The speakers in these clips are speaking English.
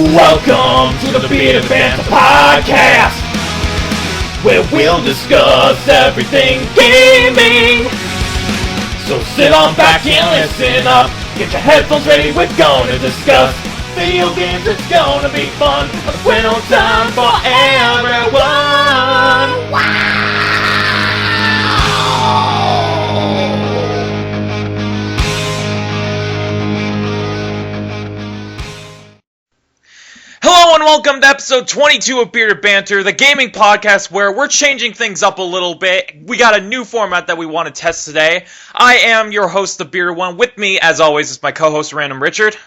Welcome to the Bearded Banter podcast, where we'll discuss everything gaming. So sit on back and listen up. Get your headphones ready, we're gonna discuss video games, it's gonna be fun. A final time for everyone. Wow! Hello and welcome to episode 22 of Bearded Banter, the gaming podcast where we're changing things up a little bit. We got a new format that we want to test today. I am your host, the Bearded One. With me, as always, is my co-host, Random Richard.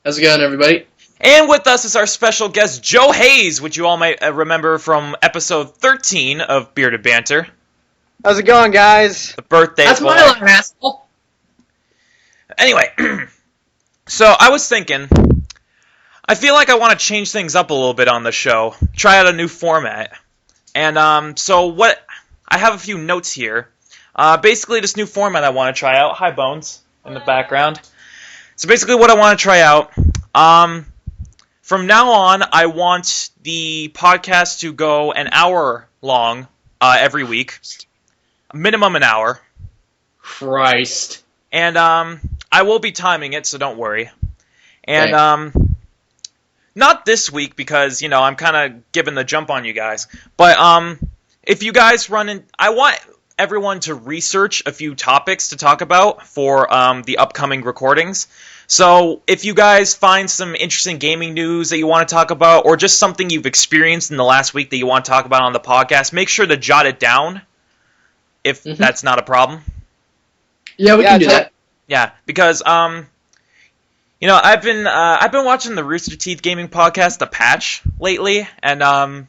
How's it going, everybody? And with us is our special guest, Joe Hayes, which you all might remember from episode 13 of Bearded Banter. How's it going, guys? The birthday That's boy. my line, asshole. Anyway, so I was thinking, I feel like I want to change things up a little bit on the show, try out a new format. And so what, I have a few notes here. Basically, this new format I want to try out. Hi, Bones, in the background. So basically what I want to try out, from now on, I want the podcast to go an hour long every week. Minimum an hour. Christ. And I will be timing it, so don't worry. And Okay. not this week because, you know, I'm kind of giving the jump on you guys. But if you guys run in, I want everyone to research a few topics to talk about for the upcoming recordings. So if you guys find some interesting gaming news that you want to talk about, or just something you've experienced in the last week that you want to talk about on the podcast, make sure to jot it down if that's not a problem. Yeah, we can do that. Yeah, because you know, I've been watching the Rooster Teeth gaming podcast, The Patch, lately, and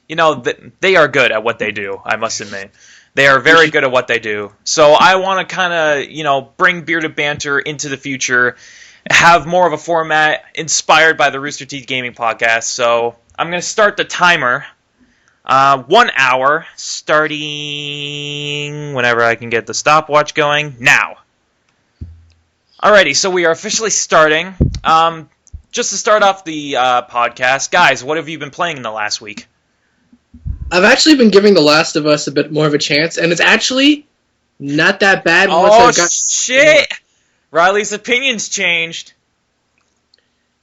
you know, they are good at what they do, I must admit. They are very good at what they do. So I want to kind of, you know, bring Bearded Banter into the future, have more of a format inspired by the Rooster Teeth gaming podcast. So I'm going to start the timer. 1 hour, starting whenever I can get the stopwatch going. Now. Alrighty, so we are officially starting. Just to start off the podcast, guys, what have you been playing in the last week? I've actually been giving The Last of Us a bit more of a chance, and it's actually not that bad. Shit! Riley's opinion's changed.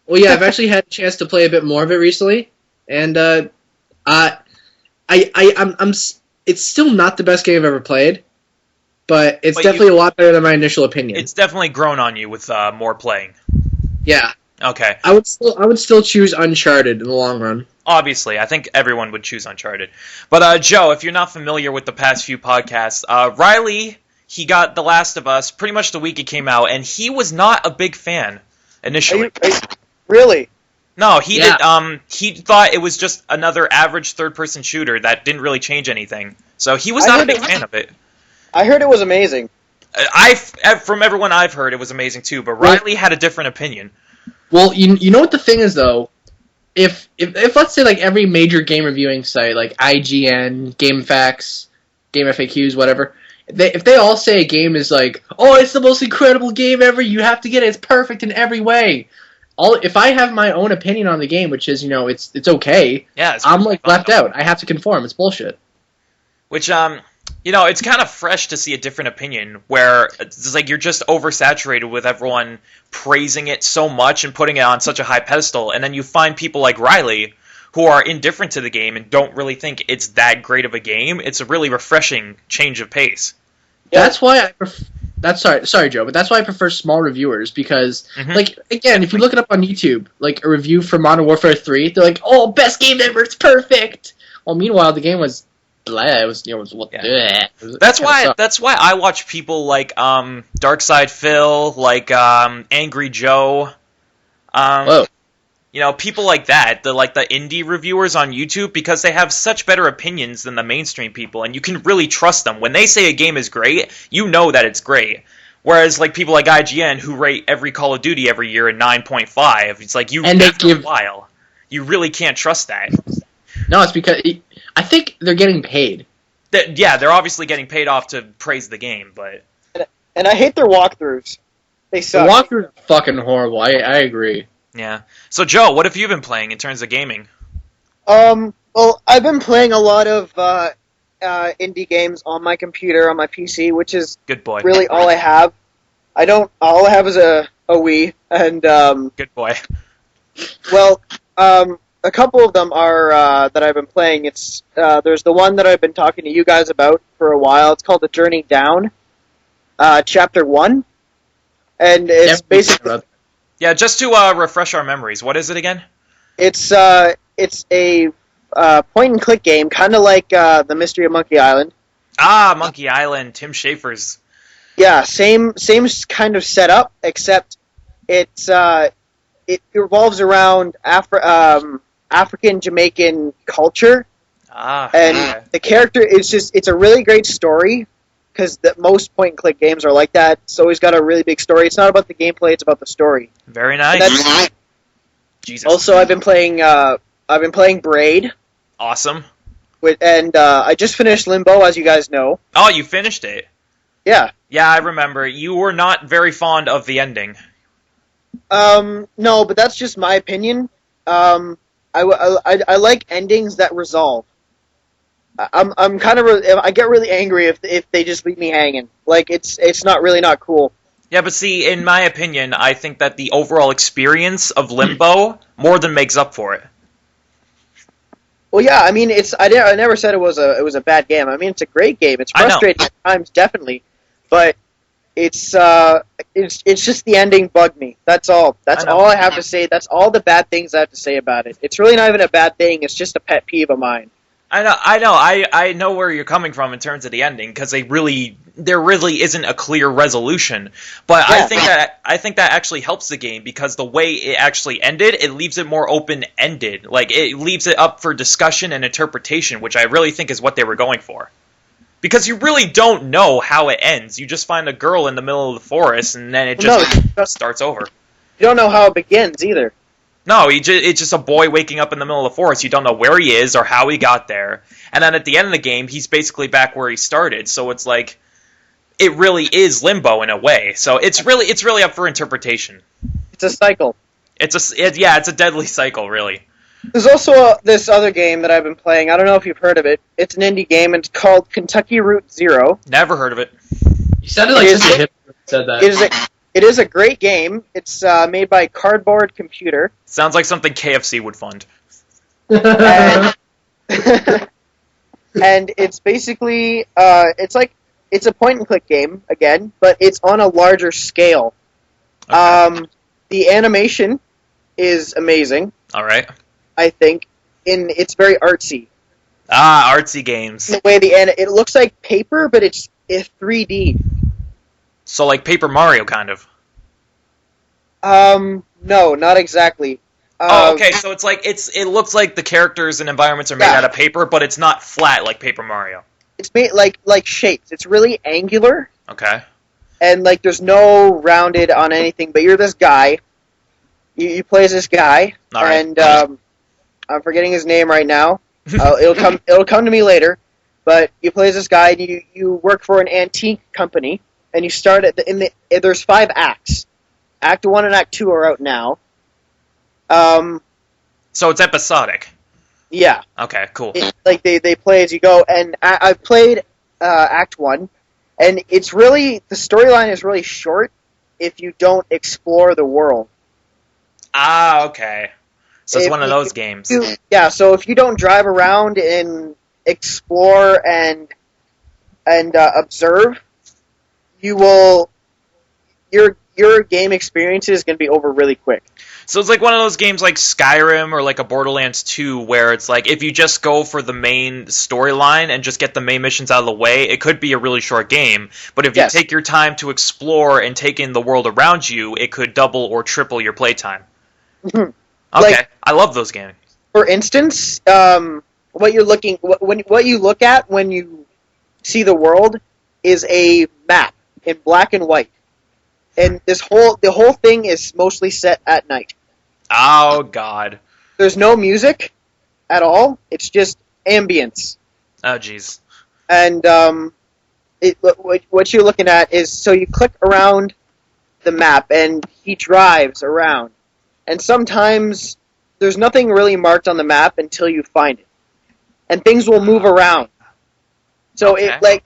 Well, yeah, I've actually had a chance to play a bit more of it recently, and it's still not the best game I've ever played, but it's definitely a lot better than my initial opinion. It's definitely grown on you with more playing. Yeah. Okay. I would still choose Uncharted in the long run. Obviously, I think everyone would choose Uncharted. But Joe, if you're not familiar with the past few podcasts, Riley, he got The Last of Us pretty much the week it came out, and he was not a big fan initially. Really? No, he did. He thought it was just another average third-person shooter that didn't really change anything. So he was not a big fan of it. I heard it was amazing. From everyone I've heard, it was amazing too. But Riley had a different opinion. Well, you know what the thing is though. If let's say like every major game reviewing site like IGN, GameFAQs, Game FAQs, whatever, if they all say a game is like, oh, it's the most incredible game ever, you have to get it, it's perfect in every way. If I have my own opinion on the game, which is, you know, it's okay, yeah, I'm like left out. I have to conform. It's bullshit. Which you know, it's kind of fresh to see a different opinion where it's like you're just oversaturated with everyone praising it so much and putting it on such a high pedestal, and then you find people like Riley who are indifferent to the game and don't really think it's that great of a game. It's a really refreshing change of pace. Yeah. That's why I prefer... Sorry, Joe, but that's why I prefer small reviewers, because, like, again, if you look it up on YouTube, like, a review for Modern Warfare 3, they're like, oh, best game ever, it's perfect! Well, meanwhile, the game was blah, it was, you know, That's why I watch people like Darkside Phil, like Angry Joe, you know, people like that, the indie reviewers on YouTube, because they have such better opinions than the mainstream people, and you can really trust them. When they say a game is great, you know that it's great. Whereas like people like IGN who rate every Call of Duty every year at 9.5, it's like after a while, you really can't trust that. No, it's because I think they're getting paid. They're obviously getting paid off to praise the game, but And I hate their walkthroughs. They suck. The walkthroughs are fucking horrible. I agree. Yeah. So, Joe, what have you been playing in terms of gaming? Well, I've been playing a lot of indie games on my computer, on my PC, which is Good boy. really all I have. All I have is a Wii, and Good boy. well, a couple of them are that I've been playing. There's the one that I've been talking to you guys about for a while. It's called The Journey Down, Chapter 1, and it's basically Yeah, just to refresh our memories, what is it again? it's a point and click game, kind of like the Mystery of Monkey Island. Ah, Monkey Island, Tim Schafer's. Yeah, same kind of setup, except it revolves around African Jamaican culture, Ah, and okay. the character it's a really great story because most point and click games are like that. It's always got a really big story. It's not about the gameplay; it's about the story. Very And nice. Jesus. also, I've been playing Braid, Awesome. and I just finished Limbo, as you guys know. Oh, you finished it. Yeah. Yeah, I remember. You were not very fond of the ending. No, but that's just my opinion. I like endings that resolve. I'm kind of I get really angry if they just leave me hanging. Like it's not cool. Yeah, but see, in my opinion, I think that the overall experience of Limbo more than makes up for it. Well, yeah, I mean I never said it was a bad game. I mean it's a great game. It's I know. frustrating at times, definitely, but it's just the ending bugged me. That's all. That's I know. all I have to say. That's all the bad things I have to say about it. It's really not even a bad thing. It's just a pet peeve of mine. I know where you're coming from in terms of the ending because there really isn't a clear resolution. But Yeah. I think that actually helps the game because the way it actually ended, it leaves it more open ended. Like it leaves it up for discussion and interpretation, which I really think is what they were going for. Because you really don't know how it ends. You just find a girl in the middle of the forest, and then it just starts over. You don't know how it begins either. No, it's just a boy waking up in the middle of the forest. You don't know where he is or how he got there. And then at the end of the game, he's basically back where he started. So it's like, it really is Limbo in a way. So it's really up for interpretation. It's a cycle. It's a deadly cycle, really. There's also this other game that I've been playing. I don't know if you've heard of it. It's an indie game, and it's called Kentucky Route Zero. Never heard of it. You sounded like such a hipster when you said that. It is a great game. It's made by Cardboard Computer. Sounds like something KFC would fund. And, and it's basically it's a point and click game again, but it's on a larger scale. Okay. The animation is amazing, All right. I think. It's very artsy. Ah, artsy games. The way it looks like paper, but it's 3D. So like Paper Mario, kind of. No, not exactly. Oh, okay. So it's like it looks like the characters and environments are made Yeah. out of paper, but it's not flat like Paper Mario. It's made like shapes. It's really angular, Okay. and like there's no rounded on anything. But you're this guy. You play as this guy, All right. and I'm forgetting his name right now. It'll come to me later. But you play as this guy, and you work for an antique company, and you start there's 5 acts. Act 1 and Act 2 are out now. So it's episodic. Yeah. Okay, cool. Like they play as you go, and I've played Act 1, and it's really the storyline is really short if you don't explore the world. Ah, okay. So it's If one of you- those games. Yeah, so if you don't drive around and explore and observe, your game experience is going to be over really quick. So it's like one of those games like Skyrim or like a Borderlands 2 where it's like if you just go for the main storyline and just get the main missions out of the way, it could be a really short game. But if you Yes. take your time to explore and take in the world around you, it could double or triple your playtime. Mhm. Okay, Like- I love those games. For instance, what you look at when you see the world is a map in black and white, and the whole thing is mostly set at night. Oh, God. There's no music at all. It's just ambience. Oh, jeez. And what you're looking at is so you click around the map, and he drives around, and sometimes there's nothing really marked on the map until you find it, and things will move around. So Okay.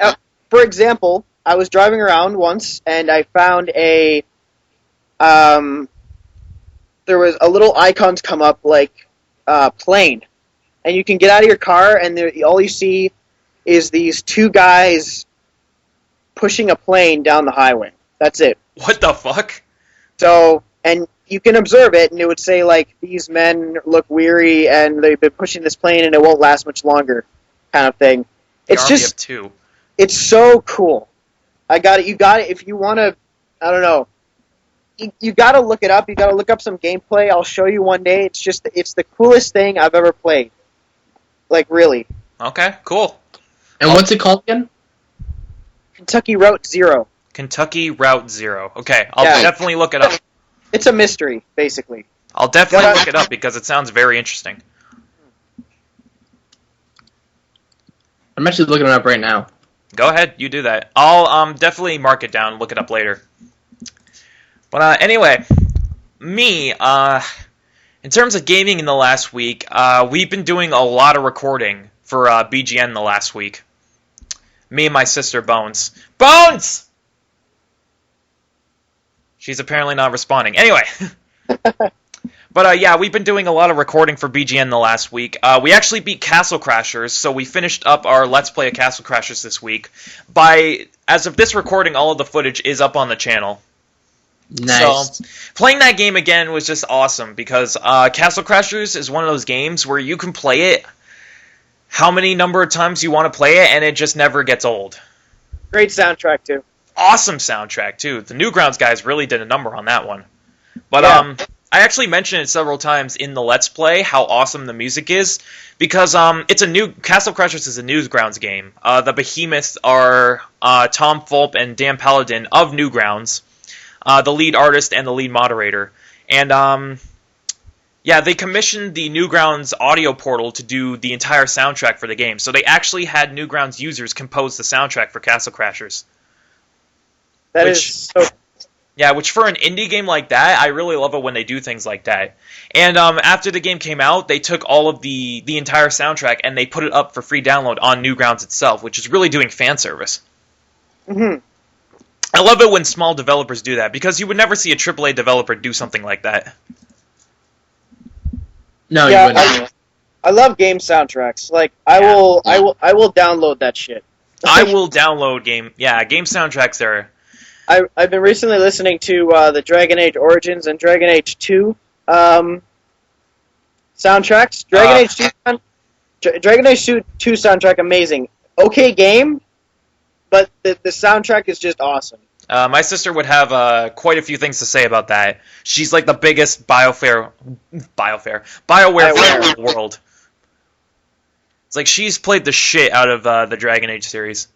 for example, I was driving around once and I found um, there was a little icons come up like plane, and you can get out of your car and all you see is these two guys pushing a plane down the highway. That's it. What the fuck? So, and you can observe it, and it would say, like, these men look weary, and they've been pushing this plane, and it won't last much longer, kind of thing. The It's army just, of two. it's so cool. I got it. You got it. If you want to, I don't know. You got to look it up. You got to look up some gameplay. I'll show you one day. It's the coolest thing I've ever played. Like, really. Okay, cool. And what's it called again? Kentucky Route Zero. Kentucky Route Zero. Okay, I'll Yeah. definitely look it up. It's a mystery, basically. I'll definitely Yeah. look it up because it sounds very interesting. I'm actually looking it up right now. Go ahead, you do that. I'll definitely mark it down and look it up later. But anyway, me, in terms of gaming in the last week, we've been doing a lot of recording for BGN the last week. Me and my sister Bones. Bones! She's apparently not responding. Anyway. But yeah, we've been doing a lot of recording for BGN the last week. We actually beat Castle Crashers, so we finished up our Let's Play of Castle Crashers this week. As of this recording, all of the footage is up on the channel. Nice. So, playing that game again was just awesome, because Castle Crashers is one of those games where you can play it how many number of times you want to play it, and it just never gets old. Great soundtrack, too. Awesome soundtrack, too. The Newgrounds guys really did a number on that one. But, Yeah. I actually mentioned it several times in the Let's Play, how awesome the music is, because Castle Crashers is a Newgrounds game. The behemoths are Tom Fulp and Dan Paladin of Newgrounds, the lead artist and the lead moderator. And, yeah, they commissioned the Newgrounds audio portal to do the entire soundtrack for the game. So they actually had Newgrounds users compose the soundtrack for Castle Crashers. That Which- is so. Yeah, which for an indie game like that, I really love it when they do things like that. And after the game came out, they took all of the entire soundtrack and they put it up for free download on Newgrounds itself, which is really doing fan service. Hmm. I love it when small developers do that, because you would never see a AAA developer do something like that. No, Yeah, you wouldn't. I love game soundtracks. Like, I Yeah. will download that shit. I will download game soundtracks are... I've been recently listening to the Dragon Age Origins and Dragon Age 2 soundtracks. Dragon Age 2 soundtrack, amazing. Okay game, but the soundtrack is just awesome. My sister would have quite a few things to say about that. She's like the biggest BioWare fan in the world. It's like she's played the shit out of the Dragon Age series.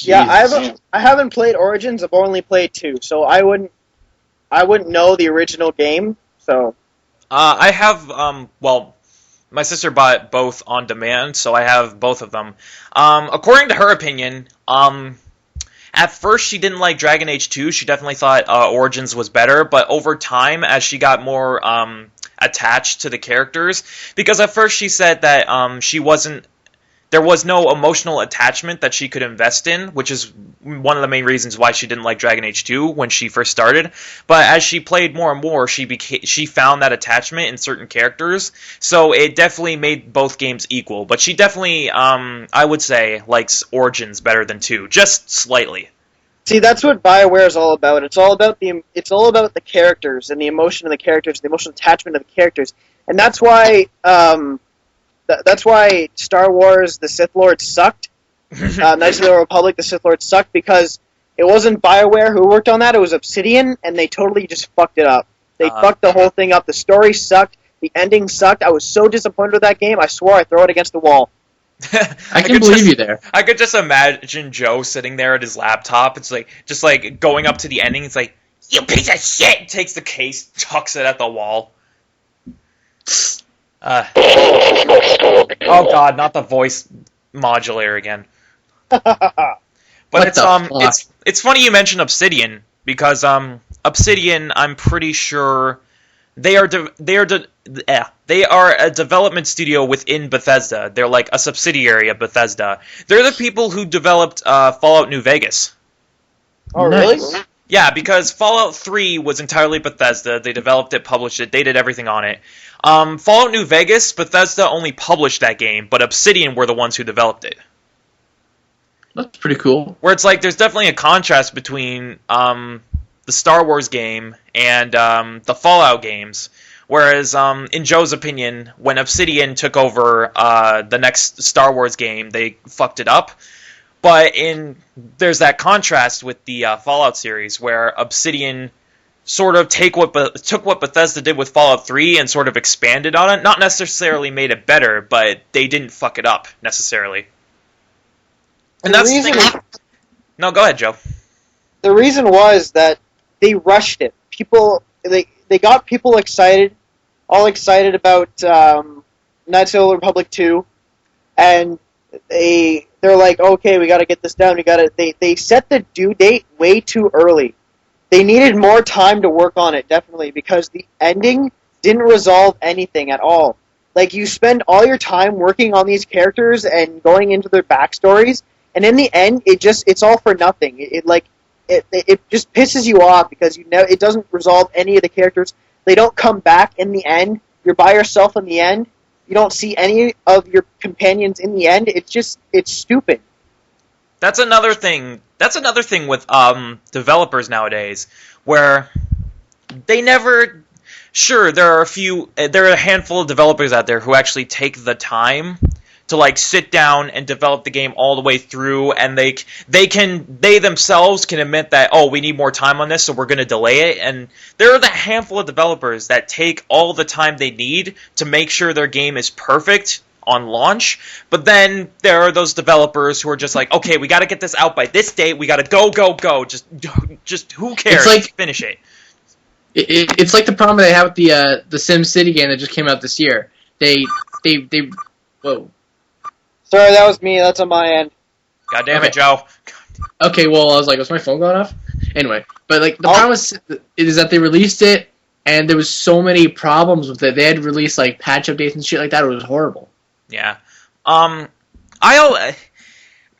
Yeah, Jesus. I haven't played Origins. I've only played 2, so I wouldn't know the original game. So I have, my sister bought both on demand, so I have both of them. According to her opinion, at first she didn't like Dragon Age 2. She definitely thought Origins was better, but over time, as she got more attached to the characters, because at first she said that there was no emotional attachment that she could invest in, which is one of the main reasons why she didn't like Dragon Age 2 when she first started. But as she played more and more, she found that attachment in certain characters, so it definitely made both games equal. But she definitely, I would say, likes Origins better than 2, just slightly. see, that's what BioWare is all about. It's all about the characters and the emotion of the characters, the emotional attachment of the characters, and that's why. That's why Star Wars: The Sith Lord sucked. Knights of the Republic: The Sith Lord sucked because it wasn't BioWare who worked on that. It was Obsidian, and they totally just fucked it up. They fucked the whole thing up. The story sucked. The ending sucked. I was so disappointed with that game. I swore I'd throw it against the wall. I can believe you there. I could just imagine Joe sitting there at his laptop. It's like just like going up to the ending. It's like, you piece of shit! Takes the case, chucks it at the wall. Oh god, not the voice modulator again. But What the fuck? it's funny you mentioned Obsidian, because Obsidian, I'm pretty sure They are a development studio within Bethesda. They're like a subsidiary of Bethesda. They're the people who developed Fallout New Vegas. Oh, really? Nice. Yeah, because Fallout 3 was entirely Bethesda. They developed it, published it, they did everything on it. Fallout New Vegas, Bethesda only published that game, but Obsidian were the ones who developed it. That's pretty cool. Where it's like, there's definitely a contrast between the Star Wars game and the Fallout games. Whereas, in Joe's opinion, when Obsidian took over the next Star Wars game, they fucked it up. But there's that contrast with the Fallout series, where Obsidian sort of took what Bethesda did with Fallout 3 and sort of expanded on it. Not necessarily made it better, but they didn't fuck it up, necessarily. And that's the thing. No, go ahead, Joe. The reason was that they rushed it. They got people excited, all excited about Knights of the Old Republic 2, and they're like, okay, we got to get this down. They set the due date way too early. They needed more time to work on it, definitely, because the ending didn't resolve anything at all. Like, you spend all your time working on these characters and going into their backstories, and in the end, it's all for nothing. It just pisses you off because it doesn't resolve any of the characters. They don't come back in the end. You're by yourself in the end. You don't see any of your companions in the end. It's stupid. That's another thing. That's another thing with developers nowadays, where they never. Sure, there are a handful of developers out there who actually take the time to like sit down and develop the game all the way through, and they themselves can admit that, oh, we need more time on this, so we're going to delay it. And there are the handful of developers that take all the time they need to make sure their game is perfect on launch. But then there are those developers who are just like, okay, we got to get this out by this date. We got to go. Just who cares? It's like, finish it. It's like the problem they have with the Sim City game that just came out this year. They whoa. Sorry, that was me. That's on my end. God damn Okay. it, Joe. Okay, well, I was like, was my phone going off? Anyway, but like the problem is that they released it, and there was so many problems with it. They had to release like patch updates and shit like that. It was horrible. Yeah.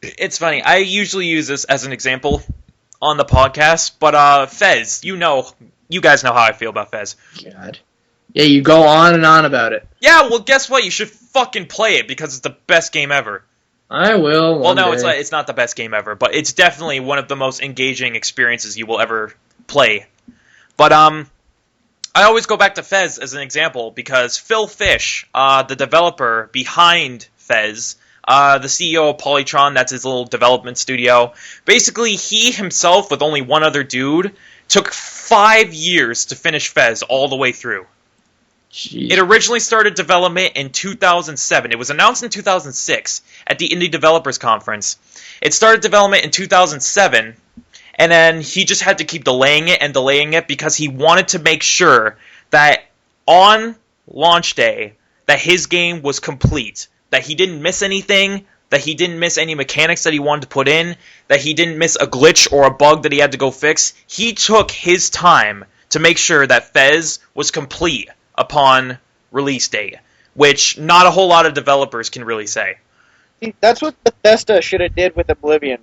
It's funny. I usually use this as an example on the podcast, but Fez, you guys know how I feel about Fez. God. Yeah, you go on and on about it. Yeah, well, guess what? You should fucking play it because it's the best game ever. I will. Well, no, day. it's not the best game ever, but it's definitely one of the most engaging experiences you will ever play. But I always go back to Fez as an example because Phil Fish, the developer behind Fez, the CEO of Polytron, that's his little development studio. Basically, he himself, with only one other dude, took 5 years to finish Fez all the way through. Jeez. It originally started development in 2007. It was announced in 2006 at the Indie Developers Conference. It started development in 2007, and then he just had to keep delaying it because he wanted to make sure that on launch day that his game was complete, that he didn't miss anything, that he didn't miss any mechanics that he wanted to put in, that he didn't miss a glitch or a bug that he had to go fix. He took his time to make sure that Fez was complete upon release date, which not a whole lot of developers can really say. See, that's what Bethesda should have did with Oblivion.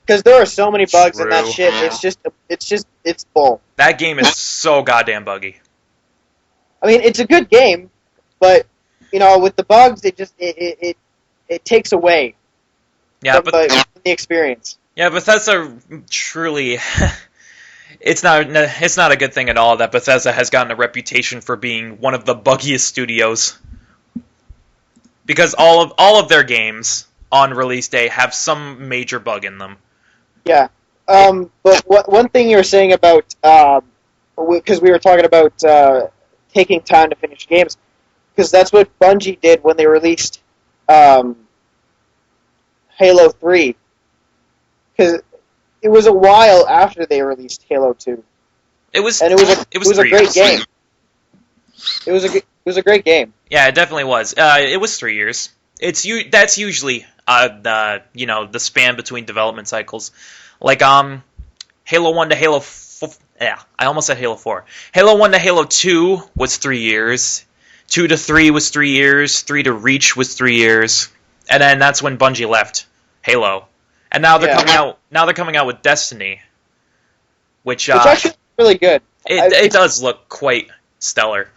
Because there are so many bugs in that True. shit. It's bull. That game is so goddamn buggy. I mean, it's a good game, but with the bugs, it takes away Yeah, from but the experience. yeah, Bethesda truly. It's not a good thing at all that Bethesda has gotten a reputation for being one of the buggiest studios. Because all of their games on release day have some major bug in them. Yeah. But one thing you were saying about, because we were talking about taking time to finish games, because that's what Bungie did when they released Halo 3. Because it was a while after they released Halo 2. It was And it was a 3 great years. game. It was a great game. Yeah, it definitely was. It was 3 years. That's usually the span between development cycles. Like Halo 1 to I almost said Halo 4. Halo 1 to Halo 2 was 3 years. 2 to 3 was 3 years. 3 to Reach was 3 years. And then that's when Bungie left Halo. And now they're coming out with Destiny, which actually looks really good. It does look quite stellar.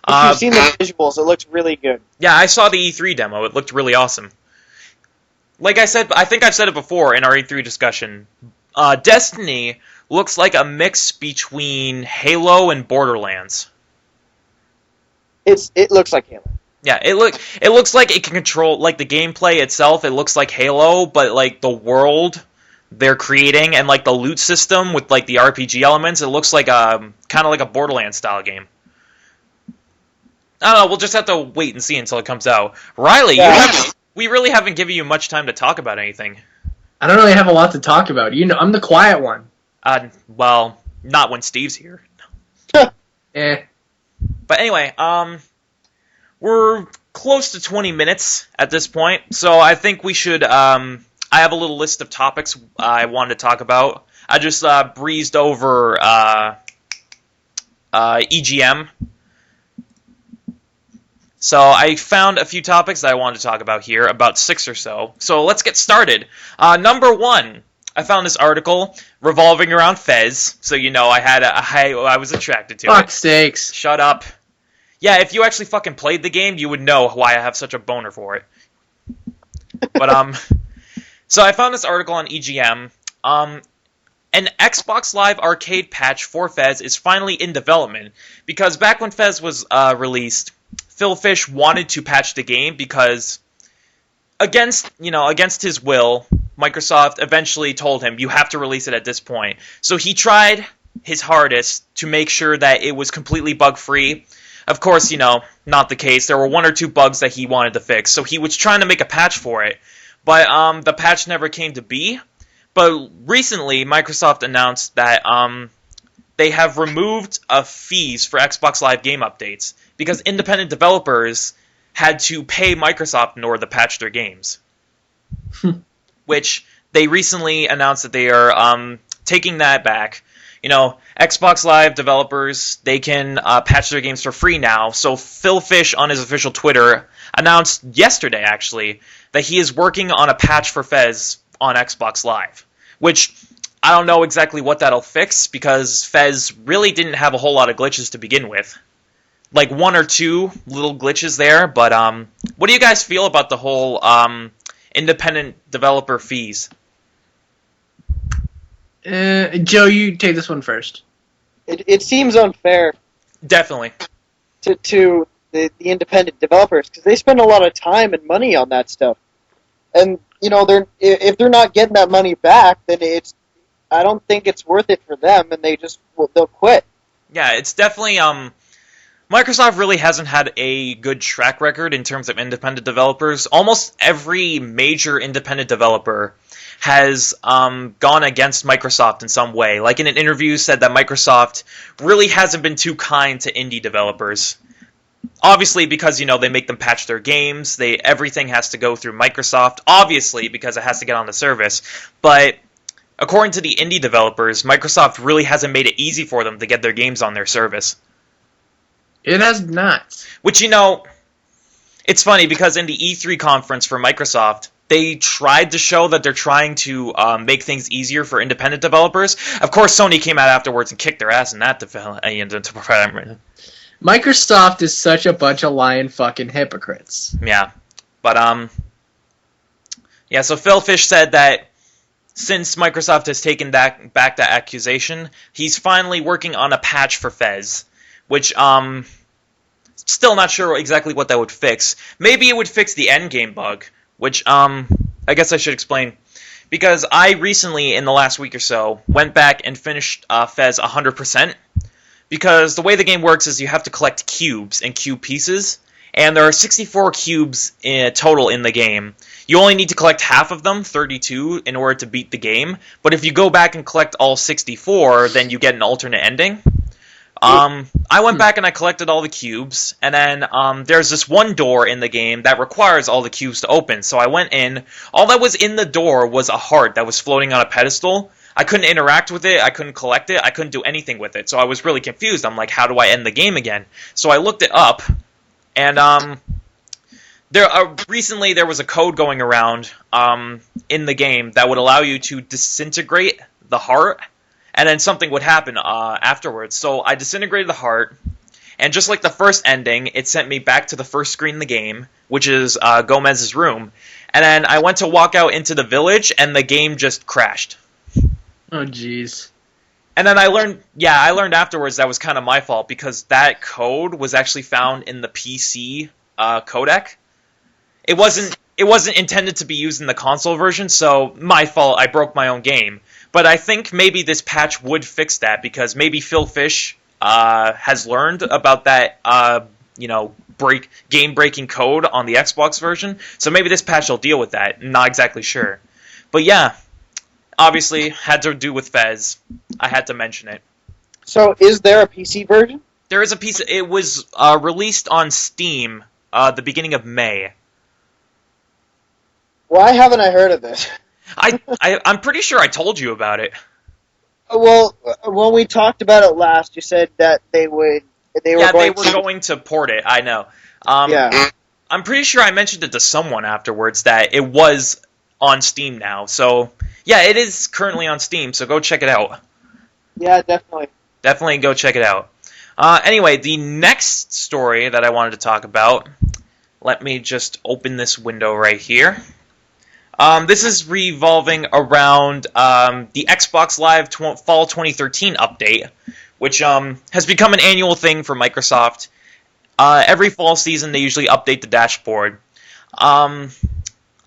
If you've seen the visuals, it looks really good. Yeah, I saw the E3 demo. It looked really awesome. Like I said, I think I've said it before in our E3 discussion. Destiny looks like a mix between Halo and Borderlands. It looks like Halo. Yeah, it looks like it can control, like, the gameplay itself. It looks like Halo, but like the world they're creating and like the loot system with like the RPG elements, it looks like kind of like a Borderlands style game. I don't know. We'll just have to wait and see until it comes out. Riley, we really haven't given you much time to talk about anything. I don't really have a lot to talk about. You know, I'm the quiet one. Well, not when Steve's here. Eh. But anyway, we're close to 20 minutes at this point, so I think we should, I have a little list of topics I wanted to talk about. I just breezed over EGM. So I found a few topics that I wanted to talk about here, about 6 or so. So let's get started. Number 1, I found this article revolving around Fez. So you know I was attracted to it. Fuck sakes. Shut up. Yeah, if you actually fucking played the game, you would know why I have such a boner for it. But so I found this article on EGM. An Xbox Live Arcade patch for Fez is finally in development because back when Fez was released, Phil Fish wanted to patch the game because against his will, Microsoft eventually told him you have to release it at this point. So he tried his hardest to make sure that it was completely bug-free. Of course, not the case. There were 1 or 2 bugs that he wanted to fix, so he was trying to make a patch for it. But the patch never came to be. But recently, Microsoft announced that they have removed fees for Xbox Live game updates because independent developers had to pay Microsoft in order to patch their games. Which they recently announced that they are taking that back. Xbox Live developers, they can patch their games for free now. So Phil Fish on his official Twitter announced yesterday, actually, that he is working on a patch for Fez on Xbox Live. Which, I don't know exactly what that'll fix, because Fez really didn't have a whole lot of glitches to begin with. Like 1 or 2 little glitches there, but what do you guys feel about the whole independent developer fees? Joe, you take this one first. It seems unfair. Definitely. To the independent developers, because they spend a lot of time and money on that stuff. And, if they're not getting that money back, then I don't think it's worth it for them, and they'll quit. Yeah, it's definitely, Microsoft really hasn't had a good track record in terms of independent developers. Almost every major independent developer has gone against Microsoft in some way. Like in an interview said that Microsoft really hasn't been too kind to indie developers. Obviously because, they make them patch their games. Everything has to go through Microsoft. Obviously because it has to get on the service. But according to the indie developers, Microsoft really hasn't made it easy for them to get their games on their service. It has not. Which, it's funny because in the E3 conference for Microsoft, they tried to show that they're trying to make things easier for independent developers. Of course, Sony came out afterwards and kicked their ass in that development. Microsoft is such a bunch of lying fucking hypocrites. Yeah. But, so Phil Fish said that since Microsoft has taken back that accusation, he's finally working on a patch for Fez. Which, still not sure exactly what that would fix. Maybe it would fix the endgame bug, which, I guess I should explain. Because I recently, in the last week or so, went back and finished Fez 100%. Because the way the game works is you have to collect cubes and cube pieces, and there are 64 cubes total in the game. You only need to collect half of them, 32, in order to beat the game. But if you go back and collect all 64, then you get an alternate ending. I went back and I collected all the cubes, and then there's this one door in the game that requires all the cubes to open. So I went in. All that was in the door was a heart that was floating on a pedestal. I couldn't interact with it, I couldn't collect it, I couldn't do anything with it. So I was really confused. I'm like, how do I end the game again? So I looked it up, and recently there was a code going around in the game that would allow you to disintegrate the heart, and then something would happen afterwards. So I disintegrated the heart, and just like the first ending, it sent me back to the first screen in the game, which is Gomez's room. And then I went to walk out into the village, and the game just crashed. Oh, jeez. And then I learned afterwards that was kind of my fault, because that code was actually found in the PC codec. It wasn't intended to be used in the console version, so my fault, I broke my own game. But I think maybe this patch would fix that, because maybe Phil Fish has learned about that, game-breaking code on the Xbox version. So maybe this patch will deal with that. Not exactly sure. But yeah, obviously, had to do with Fez. I had to mention it. So, is there a PC version? There is a piece. It was released on Steam the beginning of May. Why haven't I heard of this? I'm pretty sure I told you about it. Well, when we talked about it last, you said that they were going to port it. I know. Yeah. I'm pretty sure I mentioned it to someone afterwards that it was on Steam now. So yeah, it is currently on Steam. So go check it out. Yeah, definitely. Definitely go check it out. Anyway, the next story that I wanted to talk about. Let me just open this window right here. This is revolving around the Xbox Live Fall 2013 update, which has become an annual thing for Microsoft. Every fall season, they usually update the dashboard.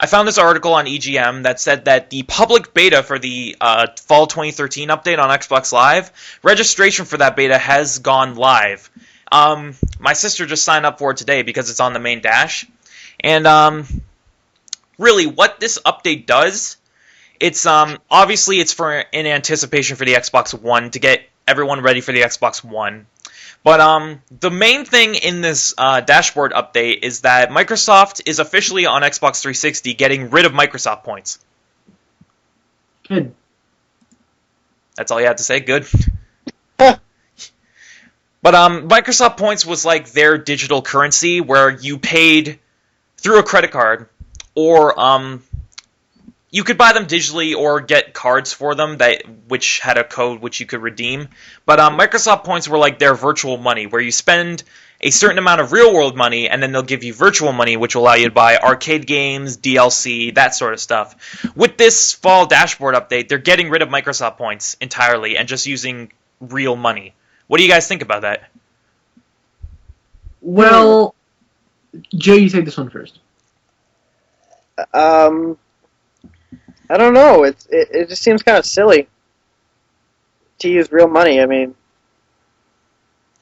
I found this article on EGM that said that the public beta for the Fall 2013 update on Xbox Live, registration for that beta has gone live. My sister just signed up for it today because it's on the main dash. And really, what this update does, it's obviously it's in anticipation for the Xbox One to get everyone ready for the Xbox One. But the main thing in this dashboard update is that Microsoft is officially on Xbox 360 getting rid of Microsoft points. Good. That's all you have to say? Good. But Microsoft points was like their digital currency where you paid through a credit card, or you could buy them digitally or get cards for them which had a code which you could redeem. But Microsoft points were like their virtual money, where you spend a certain amount of real-world money, and then they'll give you virtual money, which will allow you to buy arcade games, DLC, that sort of stuff. With this fall dashboard update, they're getting rid of Microsoft points entirely and just using real money. What do you guys think about that? Well, Joe, you take this one first. I don't know. It just seems kind of silly to use real money. I mean,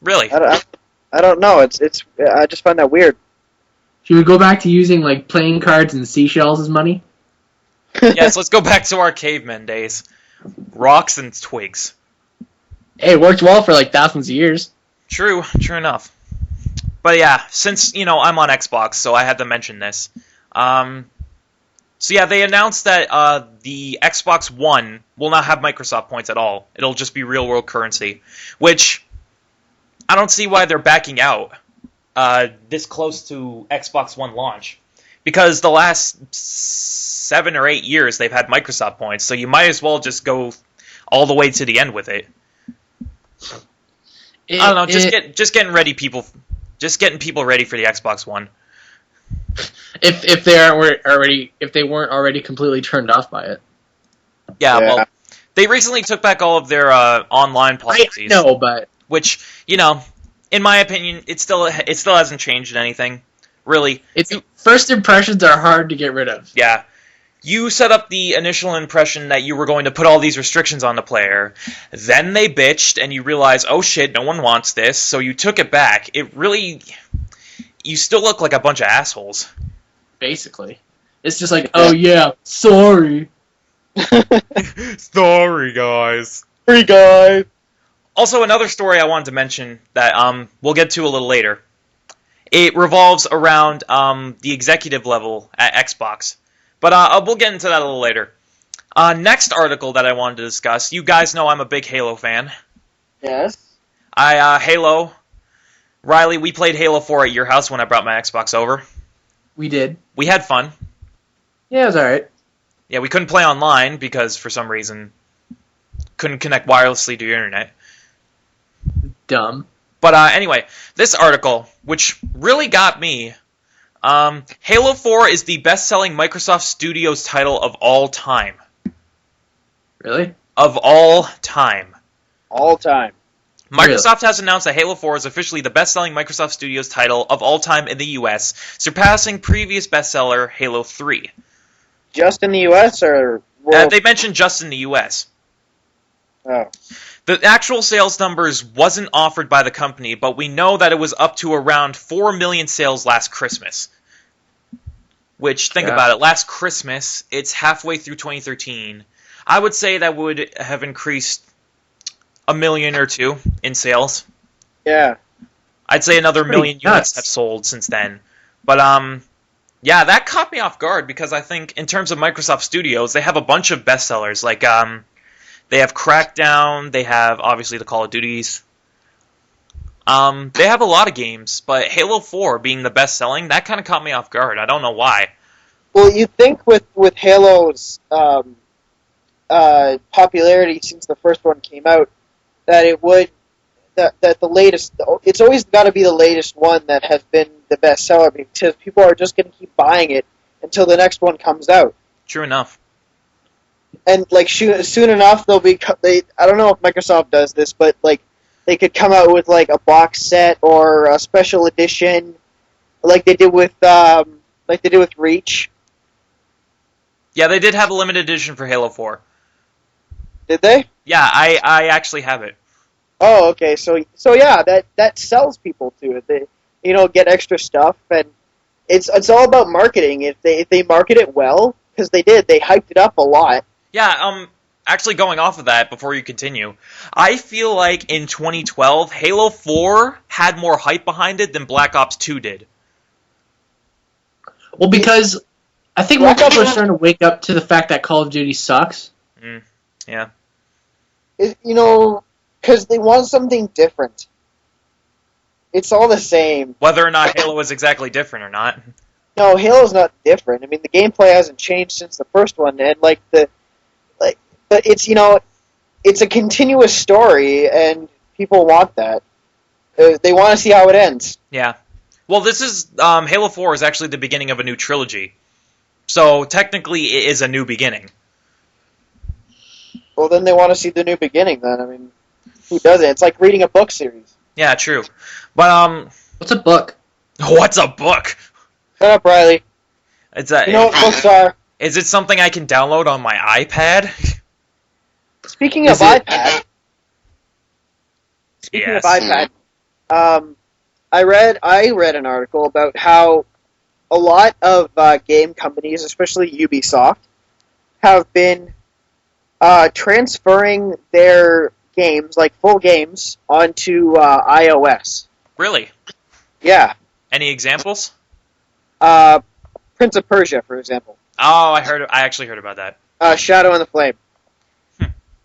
Really? I don't know. I just find that weird. Should we go back to using like playing cards and seashells as money? Yes, let's go back to our caveman days. Rocks and twigs. Hey, it worked well for like thousands of years. True enough. But yeah, since, I'm on Xbox, so I had to mention this. So yeah, they announced that the Xbox One will not have Microsoft points at all. It'll just be real-world currency, which I don't see why they're backing out this close to Xbox One launch, because the last 7 or 8 years they've had Microsoft points, so you might as well just go all the way to the end with it. I don't know, just getting getting people ready for the Xbox One. If they weren't already completely turned off by it. Yeah, well, they recently took back all of their online policies. I know, but which, in my opinion, it still hasn't changed anything. Really. First impressions are hard to get rid of. Yeah. You set up the initial impression that you were going to put all these restrictions on the player. Then they bitched, and you realized, oh shit, no one wants this, so you took it back. You still look like a bunch of assholes. Basically. It's just like, oh yeah, sorry. Sorry, guys. Sorry, guys. Also, another story I wanted to mention that we'll get to a little later. It revolves around the executive level at Xbox. But we'll get into that a little later. Next article that I wanted to discuss. You guys know I'm a big Halo fan. Yes. Halo. Riley, we played Halo 4 at your house when I brought my Xbox over. We did. We had fun. Yeah, it was alright. Yeah, we couldn't play online because, for some reason, couldn't connect wirelessly to your internet. Dumb. But anyway, this article, which really got me, Halo 4 is the best-selling Microsoft Studios title of all time. Really? Of all time. All time. Microsoft has announced that Halo 4 is officially the best-selling Microsoft Studios title of all time in the US, surpassing previous bestseller Halo 3. Just in the U.S. or world? They mentioned just in the US. Oh. The actual sales numbers wasn't offered by the company, but we know that it was up to around 4 million sales last Christmas. Which, think about it, last Christmas, it's halfway through 2013. I would say that would have increased 1 million or 2 in sales. Yeah. I'd say another Pretty million units nuts. have sold since then. But, yeah, that caught me off guard because I think in terms of Microsoft Studios, they have a bunch of bestsellers. Like, they have Crackdown, they have, obviously, the Call of Duties. They have a lot of games, but Halo 4 being the best-selling, that kind of caught me off guard. I don't know why. Well, you'd think with Halo's popularity since the first one came out, that it would that the latest. It's always got to be the latest one that has been the best seller because people are just going to keep buying it until the next one comes out. True enough. And like soon enough, they'll be. I don't know if Microsoft does this, but like they could come out with like a box set or a special edition, like they did with Reach. Yeah, they did have a limited edition for Halo 4. Did they? Yeah, I actually have it. Oh, okay. So yeah, that sells people to it. They get extra stuff, and it's all about marketing. If they market it well, because they did, they hyped it up a lot. Yeah, actually going off of that, before you continue, I feel like in 2012, Halo 4 had more hype behind it than Black Ops 2 did. Well, because I think more people are starting to wake up to the fact that Call of Duty sucks. Yeah. Because they want something different. It's all the same. Whether or not Halo is exactly different or not. No, Halo's not different. I mean, the gameplay hasn't changed since the first one, and but it's it's a continuous story, and people want that. They want to see how it ends. Yeah. Well, this is Halo 4 is actually the beginning of a new trilogy, so technically it is a new beginning. Well, then they want to see the new beginning. Then I mean, who doesn't? It's like reading a book series. Yeah, true. But What's a book? what's a book? Shut up, Riley. It's a. You know what books are? Is it something I can download on my iPad? Speaking of iPad. Speaking Yes. of iPad, I read an article about how a lot of game companies, especially Ubisoft, have been transferring their games, like full games, onto iOS. Really? Yeah. Any examples? Prince of Persia, for example. Oh, I actually heard about that. Shadow and the Flame.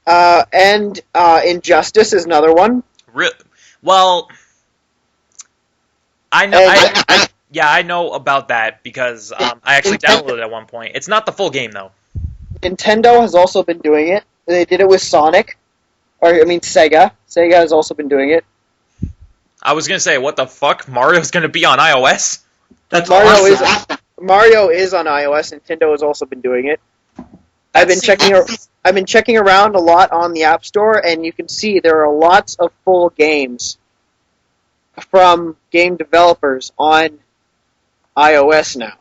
And Injustice is another one. Well, I know. And- I know about that because I actually downloaded it at one point. It's not the full game though. Nintendo has also been doing it. They did it with Sonic. Sega. Sega has also been doing it. I was gonna say, what the fuck? Mario's gonna be on iOS? That's Mario is on iOS. Nintendo has also been doing it. I've been checking around a lot on the App Store, and you can see there are lots of full games from game developers on iOS now.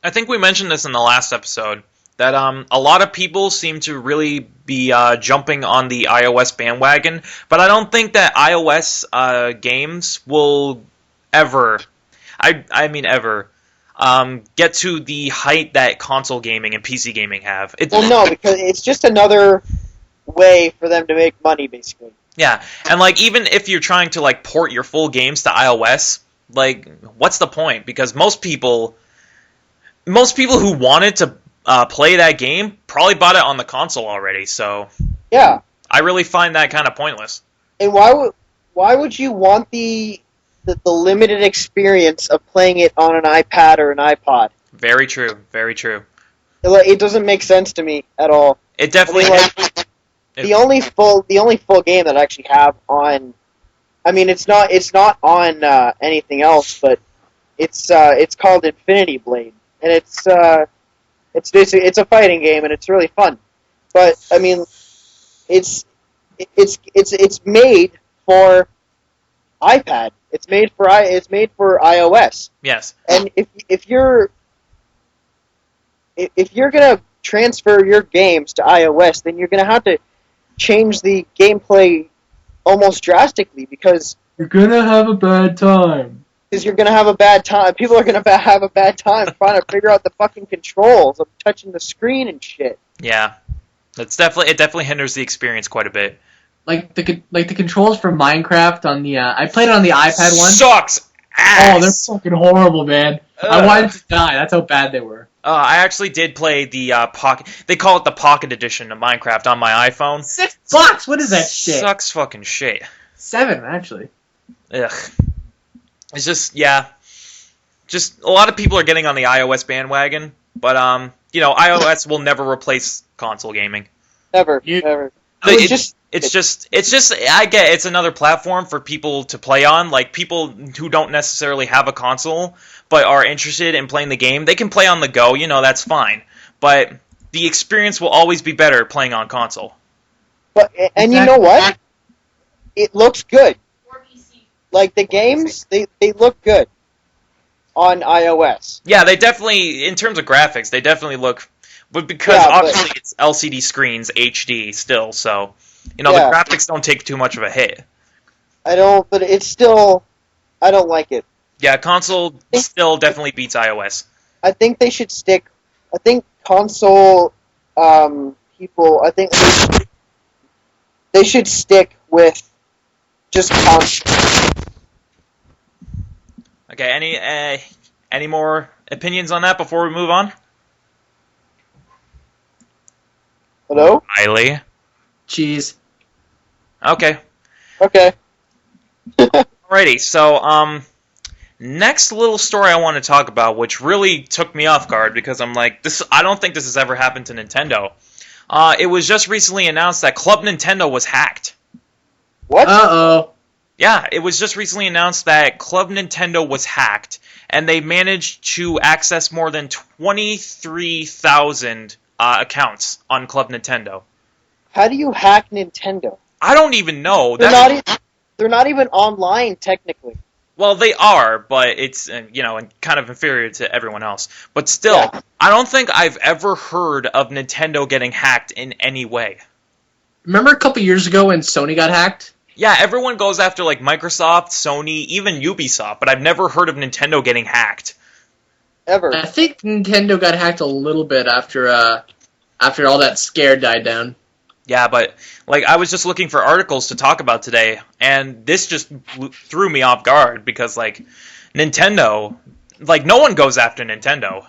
I think we mentioned this in the last episode that a lot of people seem to really be jumping on the iOS bandwagon, but I don't think that iOS games will ever, get to the height that console gaming and PC gaming have. Well, no, because it's just another way for them to make money, basically. Yeah, and like even if you're trying to like port your full games to iOS, like what's the point? Because most people who wanted to play that game probably bought it on the console already. So Yeah. I really find that kind of pointless. And why would you want the limited experience of playing it on an iPad or an iPod? Very true. Very true. It doesn't make sense to me at all. It definitely. The only full game that I actually have on, I mean, it's not on anything else, but it's called Infinity Blade, and it's a fighting game, and it's really fun. But I mean, it's made for iPad. It's made for iOS. Yes. And if you're gonna transfer your games to iOS, then you're gonna have to change the gameplay almost drastically because You're gonna have a bad time. you're gonna have a bad time. People are gonna have a bad time trying to figure out the fucking controls of touching the screen and shit. Yeah. It definitely hinders the experience quite a bit. Like the controls for Minecraft on the I played it on the iPad one. Sucks ass. Oh, they're fucking horrible, man. I Ugh. wanted to die. That's how bad they were. I actually did play the Pocket. They call it the Pocket Edition of Minecraft on my iPhone. $6? What is that shit? Sucks fucking shit. 7, actually. Ugh. It's just just a lot of people are getting on the iOS bandwagon, but iOS will never replace console gaming. Never. It's just I get it's another platform for people to play on, like people who don't necessarily have a console but are interested in playing the game. They can play on the go, that's fine. But the experience will always be better playing on console. But and you know what? It looks good. Like the games, they look good on iOS. Yeah, they definitely, in terms of graphics, they definitely look, but because obviously it's LCD screens, HD still, so the graphics don't take too much of a hit. But it's still, I don't like it. Yeah, console still definitely beats iOS. I think they should stick. I think console people. I think they should stick with just console. Okay. Any more opinions on that before we move on? Hello? Miley. Cheese. Okay. Okay. Alrighty. So next little story I want to talk about, which really took me off guard because I'm like, I don't think this has ever happened to Nintendo. It was just recently announced that Club Nintendo was hacked. What? Uh-oh. Yeah, it was just recently announced that Club Nintendo was hacked, and they managed to access more than 23,000 accounts on Club Nintendo. How do you hack Nintendo? I don't even know. They're not even online technically. Well, they are, but it's kind of inferior to everyone else. But still, Yeah. I don't think I've ever heard of Nintendo getting hacked in any way. Remember a couple years ago when Sony got hacked? Yeah, everyone goes after like Microsoft, Sony, even Ubisoft, but I've never heard of Nintendo getting hacked. Ever. I think Nintendo got hacked a little bit after all that scare died down. Yeah, but like I was just looking for articles to talk about today, and this just threw me off guard because like Nintendo, like no one goes after Nintendo.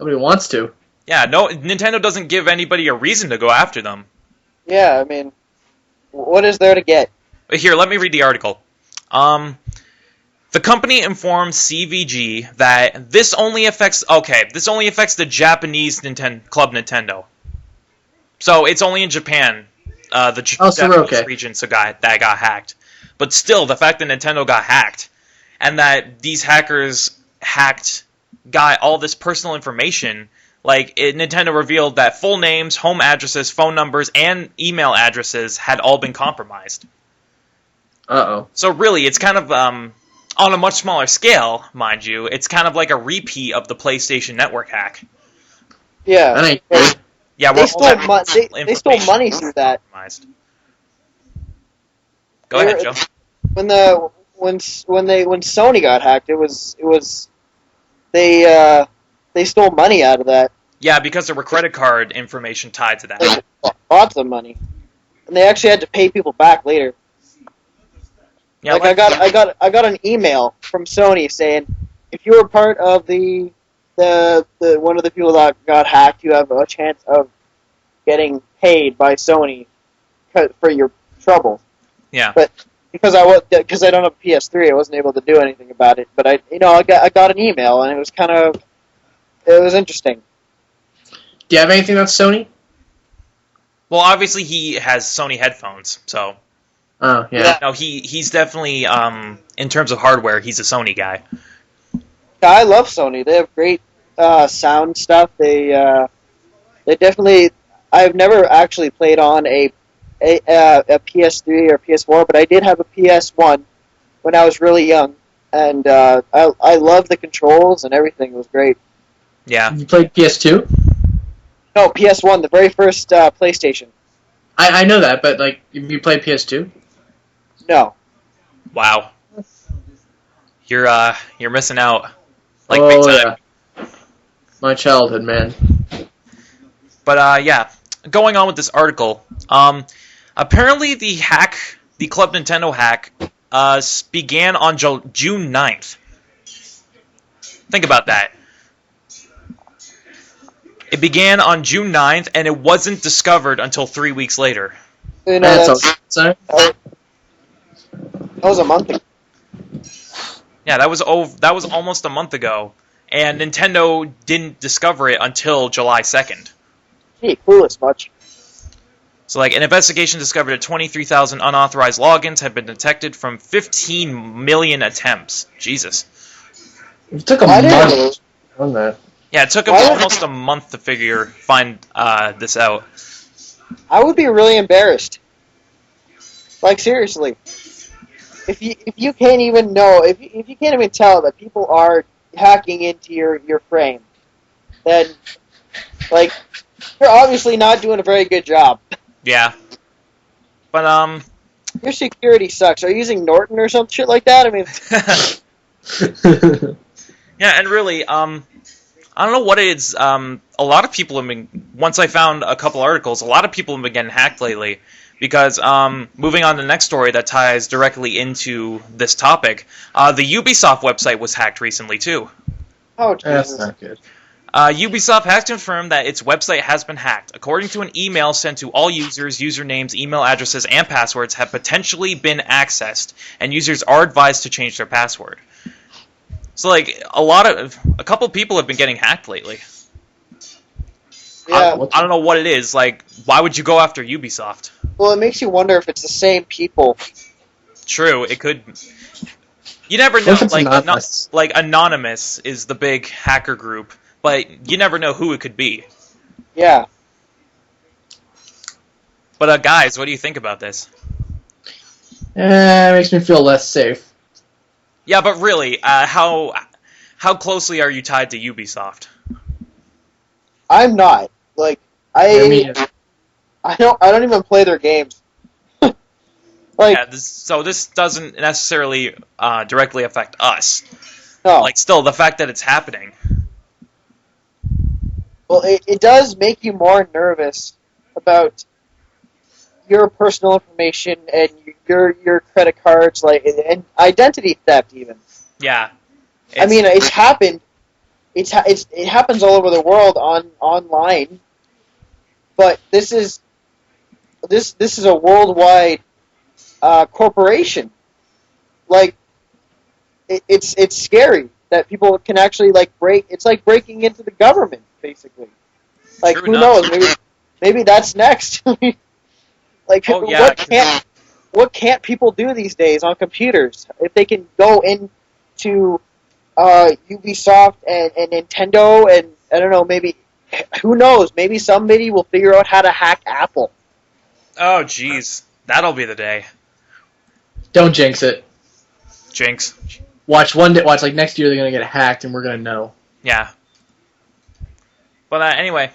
Nobody wants to. Yeah, no, Nintendo doesn't give anybody a reason to go after them. Yeah, I mean, what is there to get? Here, let me read the article. The company informed CVG that this only affects the Japanese Club Nintendo. So it's only in Japan, the Japanese region that got hacked. But still, the fact that Nintendo got hacked, and that these hackers got all this personal information, Nintendo revealed that full names, home addresses, phone numbers, and email addresses had all been compromised. Uh-oh. So really, it's kind of, on a much smaller scale, mind you, it's kind of like a repeat of the PlayStation Network hack. Yeah. That ain't Well, good. Yeah, they stole money through that. Go ahead, Joe. When Sony got hacked, it was they stole money out of that. Yeah, because there were credit card information tied to that. Like, lots of money, and they actually had to pay people back later. Yeah, I got an email from Sony saying if you were part of the the one of the people that got hacked, you have a chance of getting paid by Sony for your trouble. Yeah. But because I don't have a PS3, I wasn't able to do anything about it. But I got an email, and it was interesting. Do you have anything that's Sony? Well, obviously he has Sony headphones, so Oh, yeah. no, he's definitely in terms of hardware, he's a Sony guy. Yeah, I love Sony. They have great sound stuff. They definitely. I've never actually played on a PS3 or PS4, but I did have a PS1 when I was really young, and I love the controls and everything. It was great. Yeah. You played PS2? No, PS1, the very first PlayStation. I know that, but like, you played PS2? No. Wow. You're missing out. Like big time. Yeah. My childhood, man. But yeah, going on with this article. Apparently the Club Nintendo hack, began on June 9th. Think about that. It began on June 9th, and it wasn't discovered until 3 weeks later. You know, Sorry? that was a month ago. Yeah, that was almost a month ago, and Nintendo didn't discover it until July 2nd. Gee, clueless much. So, like, an investigation discovered that 23,000 unauthorized logins had been detected from 15 million attempts. Jesus. It took a Why did month on that. Yeah, it took them almost a month to find this out. I would be really embarrassed. Like, seriously. If you can't even know, if you can't even tell that people are hacking into your frame, then, like, you're obviously not doing a very good job. Yeah. But, Your security sucks. Are you using Norton or some shit like that? I mean, yeah, and really, I don't know what it is. A lot of people have been, once I found a couple articles, a lot of people have been getting hacked lately. Because, moving on to the next story that ties directly into this topic, the Ubisoft website was hacked recently, too. oh, That's Jesus. not good. Ubisoft has confirmed that its website has been hacked. According to an email sent to all users, usernames, email addresses, and passwords have potentially been accessed, and users are advised to change their password. So, like, a couple people have been getting hacked lately. Yeah. I don't know what it is. Like, why would you go after Ubisoft? Well, it makes you wonder if it's the same people. True, it could. You never know. What if it's Like, Anonymous? like Anonymous is the big hacker group, but you never know who it could be. Yeah. But guys, what do you think about this? It makes me feel less safe. Yeah, but really, how closely are you tied to Ubisoft? I'm not. Like, Me I don't even play their games. Like, Yeah, this doesn't necessarily directly affect us. no. Like, still, the fact that it's happening. Well, it does make you more nervous about your personal information and your credit cards, like, and identity theft even. Yeah. I mean, it's happened. It happens all over the world online, but this is a worldwide corporation. Like, it's scary that people can actually break. It's like breaking into the government, basically. Like, True who enough. knows? Maybe that's next. Like, Oh, yeah. what can't people do these days on computers? If they can go into Ubisoft and Nintendo, and I don't know, maybe, who knows? Maybe somebody will figure out how to hack Apple. Oh, jeez. That'll be the day. Don't jinx it. Jinx. Watch like next year they're gonna get hacked and we're gonna know. Yeah. But anyway.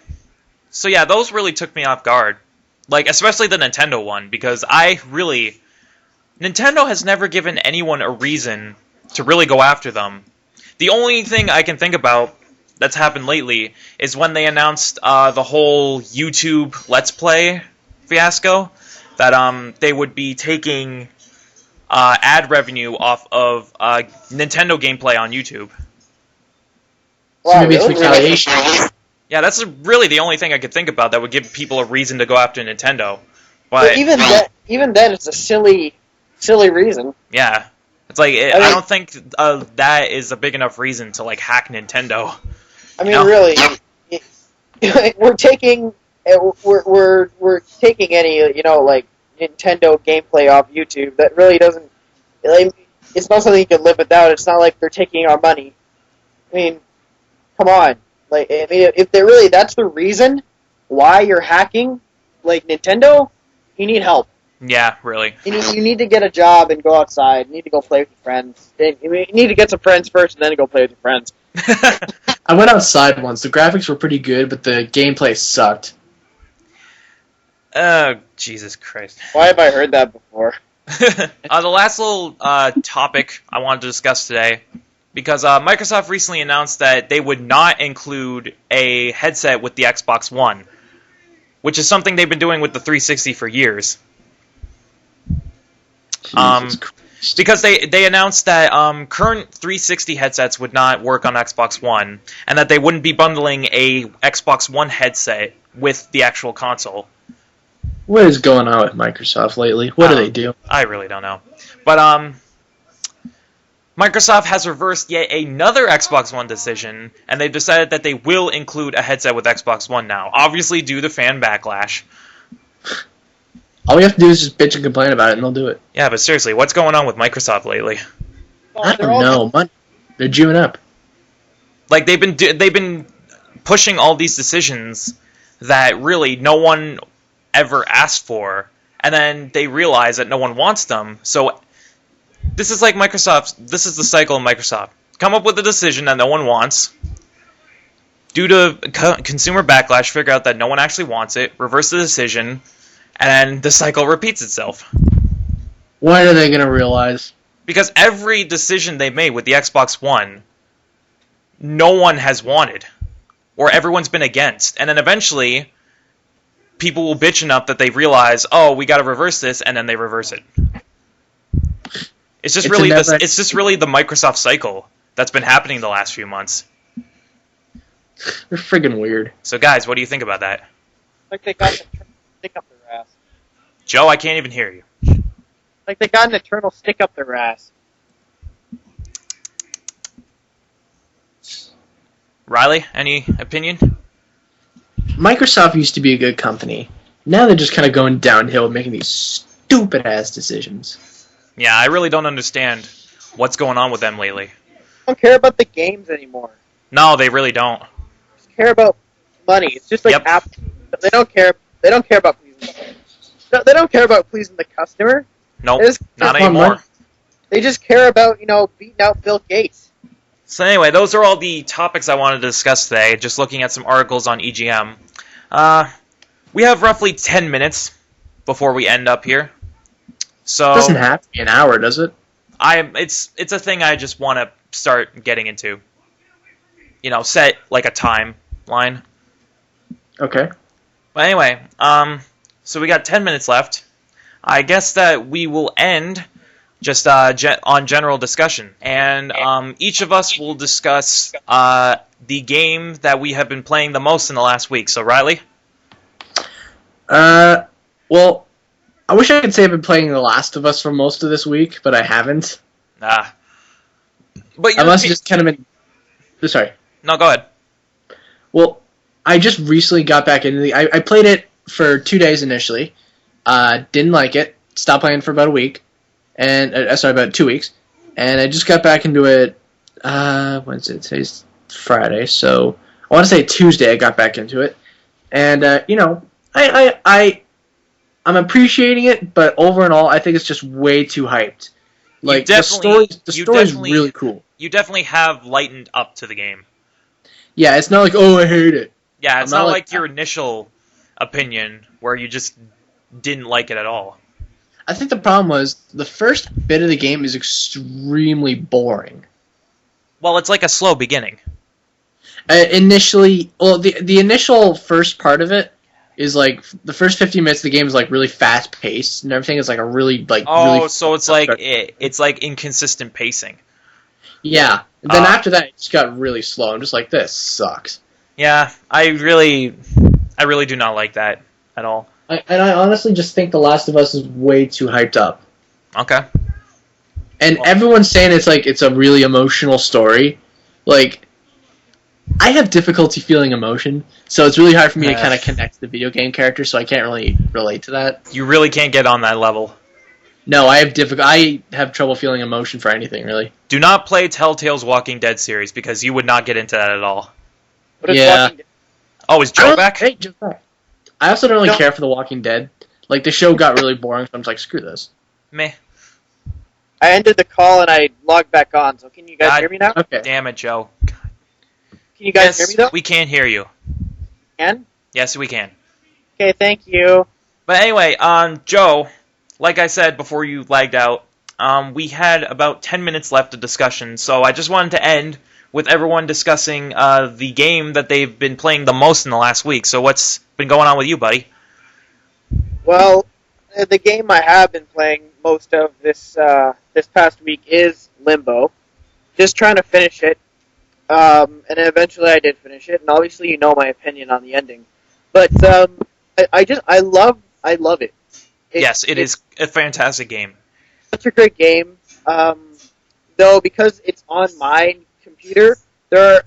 So yeah, those really took me off guard. Like, especially the Nintendo one, because Nintendo has never given anyone a reason to really go after them. The only thing I can think about that's happened lately is when they announced the whole YouTube Let's Play fiasco, that they would be taking ad revenue off of Nintendo gameplay on YouTube. So maybe it's retaliation. Yeah, that's really the only thing I could think about that would give people a reason to go after Nintendo. But But even then, it's a silly reason. yeah, it's like I I mean- don't think that is a big enough reason to like hack Nintendo. I mean, No. really, we're taking we're taking any like Nintendo gameplay off YouTube that really doesn't. Like, it's not something you can live without. It's not like they're taking our money. I mean, come on. Like, I mean, if they're really that's the reason why you're hacking, like Nintendo, you need help. Yeah, really. You need to get a job and go outside. You need to go play with your friends. You need to get some friends first, and then go play with your friends. I went outside once. The graphics were pretty good, but the gameplay sucked. Oh, Jesus Christ. Why have I heard that before? The last little topic I wanted to discuss today, because Microsoft recently announced that they would not include a headset with the Xbox One, which is something they've been doing with the 360 for years. Jesus Christ. Because they announced that current 360 headsets would not work on Xbox One, and that they wouldn't be bundling a Xbox One headset with the actual console. What is going on with Microsoft lately? What do they do? I really don't know. But Microsoft has reversed yet another Xbox One decision, and they've decided that they will include a headset with Xbox One now. Obviously due to fan backlash. All we have to do is just bitch and complain about it, and they'll do it. Yeah, but seriously, what's going on with Microsoft lately? I don't know. They're Jewing up. Like they've been pushing all these decisions that really no one ever asked for, and then they realize that no one wants them. So this is like Microsoft. This is the cycle of Microsoft. Come up with a decision that no one wants. Due to consumer backlash, figure out that no one actually wants it, reverse the decision, and the cycle repeats itself. When are they going to realize? Because every decision they made with the Xbox One, no one has wanted, or everyone's been against, and then eventually people will bitch enough that they realize, oh, we got to reverse this, and then they reverse it. It's just really the Microsoft cycle that's been happening the last few months. They're friggin' weird. So, guys, what do you think about that? Like they got an eternal stick up their ass. Joe, I can't even hear you. Like they got an eternal stick up their ass. Riley, any opinion? Microsoft used to be a good company. Now they're just kind of going downhill and making these stupid-ass decisions. Yeah, I really don't understand what's going on with them lately. They don't care about the games anymore. No, they really don't. They just care about money. It's just like Yep. Apple. They don't care. They don't care about pleasing. They don't care about pleasing the customer. Nope, They just- not Come on, anymore. man. They just care about beating out Bill Gates. So anyway, those are all the topics I wanted to discuss today, just looking at some articles on EGM. We have roughly 10 minutes before we end up here. So It doesn't have to be an hour, does it? it's a thing I just want to start getting into. Set like a timeline. Okay. But anyway, so we got 10 minutes left. I guess that we will end just on general discussion. And each of us will discuss the game that we have been playing the most in the last week. So, Riley? Well, I wish I could say I've been playing The Last of Us for most of this week, but I haven't. But I must have just kind of been... Sorry. No, go ahead. Well, I just recently got back into the... I played it for 2 days initially. Didn't like it. Stopped playing for about a week. And about 2 weeks. And I just got back into it... when's it? Today's Friday, so... I want to say Tuesday I got back into it. And, I'm appreciating it, but over and all, I think it's just way too hyped. Like, the story's really cool. You definitely have lightened up to the game. Yeah, it's not like, oh, I hate it. Yeah, it's I'm not not like like your initial opinion where you just didn't like it at all. I think the problem was the first bit of the game is extremely boring. Well, it's like a slow beginning. Initially, well, the initial first part of it is like the first 15 minutes of the game is like really fast paced and everything is like a really Oh, really so it's like inconsistent pacing. yeah. And then after that, it just got really slow. I'm just like, this sucks. Yeah, I really do not like that at all. I honestly just think The Last of Us is way too hyped up. Okay. And everyone's saying it's a really emotional story. Like, I have difficulty feeling emotion, so it's really hard for me to kind of connect to the video game character, so I can't really relate to that. You really can't get on that level. No, I have trouble feeling emotion for anything, really. Do not play Telltale's Walking Dead series, because you would not get into that at all. What is Yeah. Walking Dead? Oh, is Joe back? Hey, Joe's back. I also don't really care for The Walking Dead. Like, the show got really boring, so I'm just like, screw this. Meh. I ended the call and I logged back on, so can you guys God hear me now? Okay. Damn it, Joe. Can you guys hear me though? We can't hear you. Can? Yes, we can. Okay, thank you. But anyway, Joe, like I said before you lagged out, we had about 10 minutes left of discussion, so I just wanted to end with everyone discussing the game that they've been playing the most in the last week. So what's been going on with you, buddy? Well, the game I have been playing most of this past week is Limbo. Just trying to finish it, and eventually I did finish it. And obviously, you know my opinion on the ending, but I love it. Yes, it is a fantastic game. Such a great game. Though because it's on my computer, I'm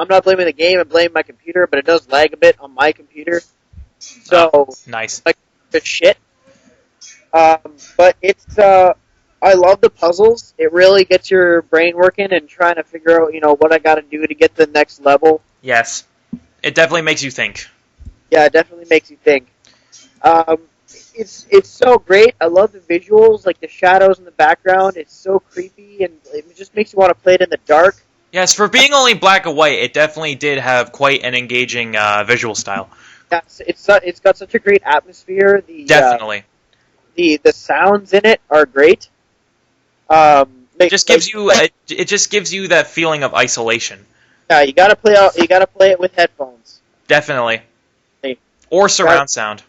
not blaming the game. I'm blaming my computer, but it does lag a bit on my computer. So nice. Like the shit. But it's I love the puzzles. It really gets your brain working and trying to figure out what I got to do to get to the next level. Yes, it definitely makes you think. Yeah, it definitely makes you think. It's so great. I love the visuals, like the shadows in the background. It's so creepy, and it just makes you want to play it in the dark. Yes, for being only black and white, it definitely did have quite an engaging visual style. Yes, it's got such a great atmosphere. Definitely. The sounds in it are great. It just gives you that feeling of isolation. Yeah, you gotta play it with headphones. Definitely. Or surround sound.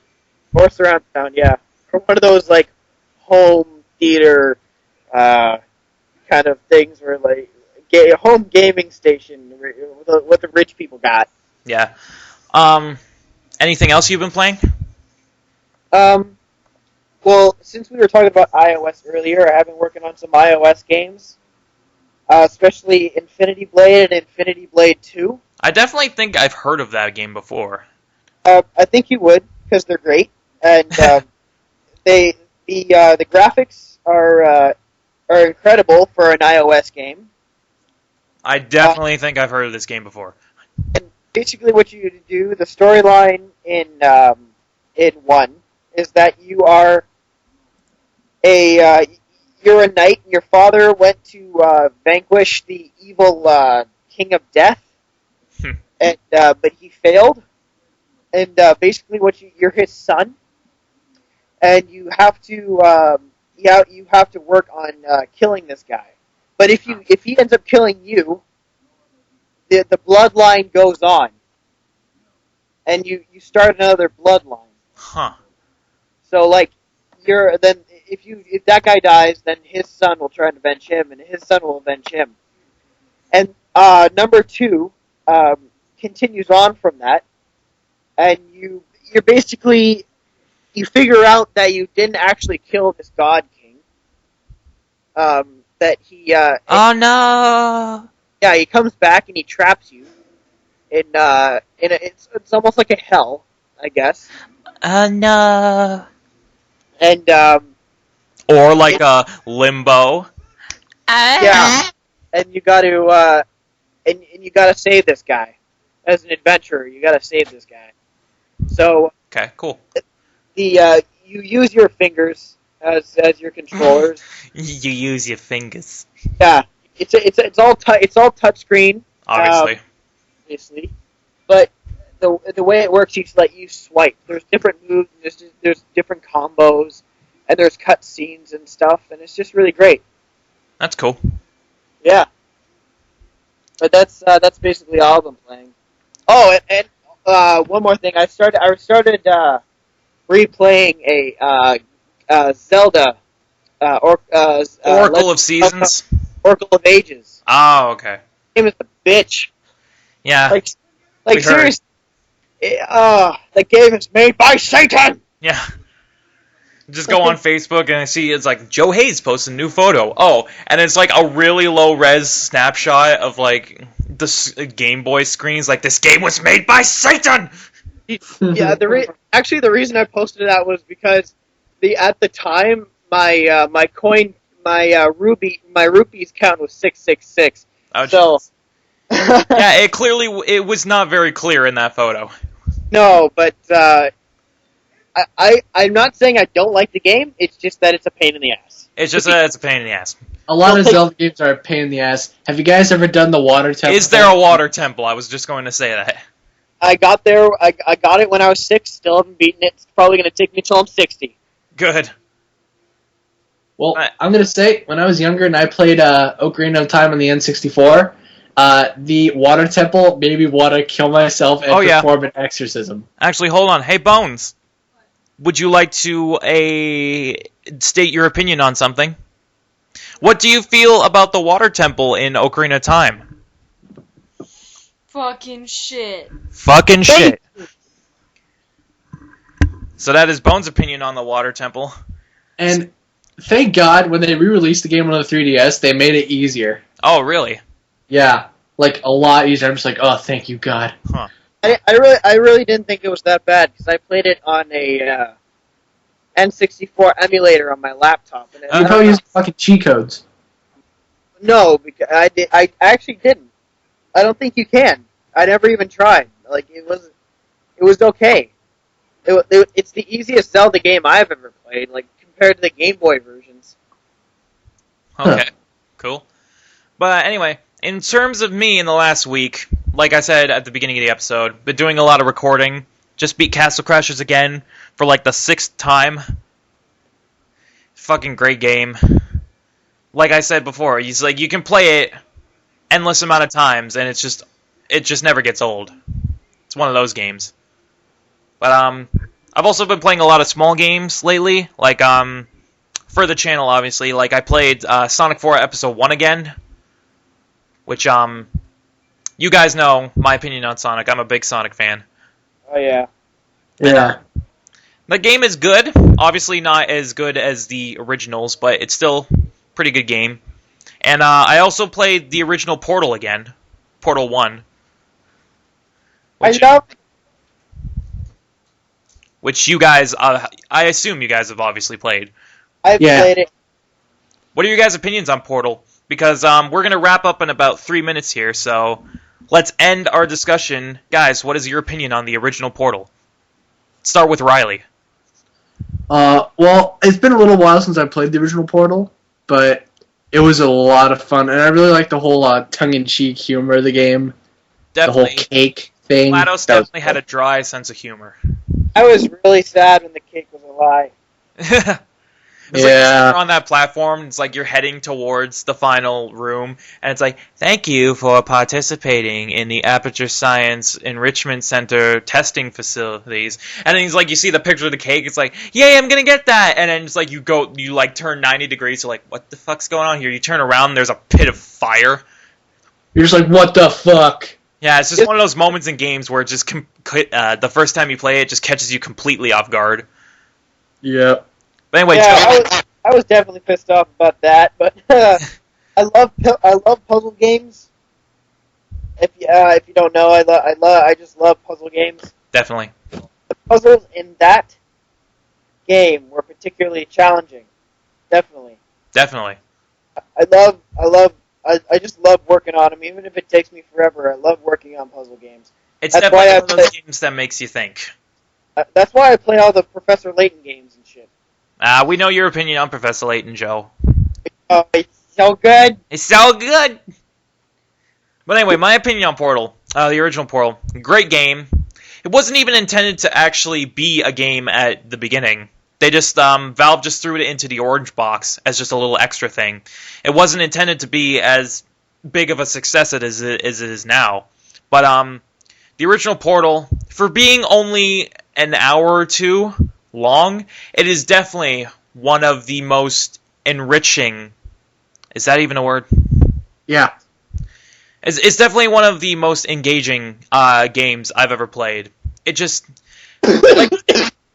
Or surround sound, yeah. Or one of those like home theater kind of things where like home gaming station what the rich people got. Yeah. Anything else you've been playing? Well, since we were talking about iOS earlier, I have been working on some iOS games, especially Infinity Blade and Infinity Blade 2. I definitely think I've heard of that game before. I think you would, because they're great, and the graphics are incredible for an iOS game. I definitely think I've heard of this game before. And basically, what you do, the storyline in 1 is that you're a knight, and your father went to vanquish the evil King of Death, and but he failed. And basically, you're his son, and you have to work on killing this guy. But if he ends up killing you, the bloodline goes on, and you start another bloodline. Huh. So like if that guy dies, then his son will try and avenge him, and his son will avenge him. And number 2 continues on from that, and you're basically you figure out that you didn't actually kill this God King. That he oh no! Yeah, he comes back and he traps you it's almost like a hell, I guess. Oh no! And or like a limbo. Yeah, and you got to and you got to save this guy as an adventurer. You got to save this guy. So okay, cool. You use your fingers as your controllers. You use your fingers. Yeah, it's all touchscreen. Obviously. But the way it works, you swipe. There's different moves. There's different combos, and there's cut scenes and stuff, and it's just really great. That's cool. Yeah. But that's basically all I've been playing. Oh, and one more thing. I started replaying a Zelda Oracle of Seasons. Oracle of Ages. Oh, okay. The game is a bitch. Yeah. Like We heard. seriously. The game is made by Satan. Yeah. Just go on Facebook and I see it's like Joe Hayes posted a new photo. Oh, and it's like a really low res snapshot of like the Game Boy screens. Like, this game was made by Satan. Yeah, the reason I posted that was because at the time my rupees count was 666. Oh, So yeah, it was not very clear in that photo. no, but I'm not saying I don't like the game. It's just that it's a pain in the ass. It's just it's a pain in the ass. A lot of Zelda games are a pain in the ass. Have you guys ever done the water temple? Is there a water temple? I was just going to say that. I got there. I got it when I was 6. Still haven't beaten it. It's probably going to take me until I'm 60. Good. Well, I'm going to say, when I was younger and I played Ocarina of Time on the N64, the water temple made me want to kill myself and perform an exorcism. Actually, hold on. Hey, Bones. Would you like to state your opinion on something? What do you feel about the water temple in Ocarina of Time? Fucking shit. Fucking shit. So that is Bones' opinion on the water temple. And thank God, when they re-released the game on the 3DS, they made it easier. Oh, really? Yeah, like a lot easier. I'm just like, oh, thank you, God. Huh. I really didn't think it was that bad because I played it on a N64 emulator on my laptop. And You probably used fucking cheat codes. No, because I actually didn't. I don't think you can. I never even tried. Like it was okay. It's the easiest Zelda game I've ever played. Like compared to the Game Boy versions. Okay, cool. But anyway, in terms of me in the last week, like I said at the beginning of the episode, been doing a lot of recording. Just beat Castle Crashers again for like the 6th time. Fucking great game. Like I said before, it's like you can play it endless amount of times, and it just never gets old. It's one of those games. But I've also been playing a lot of small games lately, like for the channel, obviously. Like I played Sonic 4 Episode 1 again, which you guys know my opinion on Sonic. I'm a big Sonic fan. Oh yeah. Yeah. The game is good. Obviously not as good as the originals, but it's still a pretty good game. And I also played the original Portal again. Portal 1. Which you guys, I assume you guys have obviously played. I've played it. What are your guys' opinions on Portal? Because we're going to wrap up in about 3 minutes here, so let's end our discussion. Guys, what is your opinion on the original Portal? Start with Riley. Well, it's been a little while since I played the original Portal, but it was a lot of fun, and I really like the whole tongue-in-cheek humor of the game. Definitely. The whole cake thing. GLaDOS definitely had a dry sense of humor. I was really sad when the cake was a lie. It's like you're on that platform, it's like you're heading towards the final room, and it's like, thank you for participating in the Aperture Science Enrichment Center testing facilities. And then he's like, you see the picture of the cake, it's like, yay, I'm gonna get that! And then it's like, you turn 90 degrees, you're like, what the fuck's going on here? You turn around, and there's a pit of fire. You're just like, what the fuck? Yeah, it's just one of those moments in games where it just the first time you play it, just catches you completely off guard. Yep. But anyway, yeah, I was definitely pissed off about that, but I love puzzle games. If you don't know, I just love puzzle games. Definitely. The puzzles in that game were particularly challenging. Definitely. I just love working on them, even if it takes me forever. I love working on puzzle games. It's definitely one of those games that makes you think. That's why I play all the Professor Layton games and shit. We know your opinion on Professor Layton, Joe. Oh, it's so good. It's so good! But anyway, my opinion on Portal, the original Portal, great game. It wasn't even intended to actually be a game at the beginning. They just, Valve just threw it into the orange box as just a little extra thing. It wasn't intended to be as big of a success as it is now. But, the original Portal, for being only an hour or two long, it is definitely one of the most enriching... Is that even a word? Yeah. It's definitely one of the most engaging games I've ever played. It just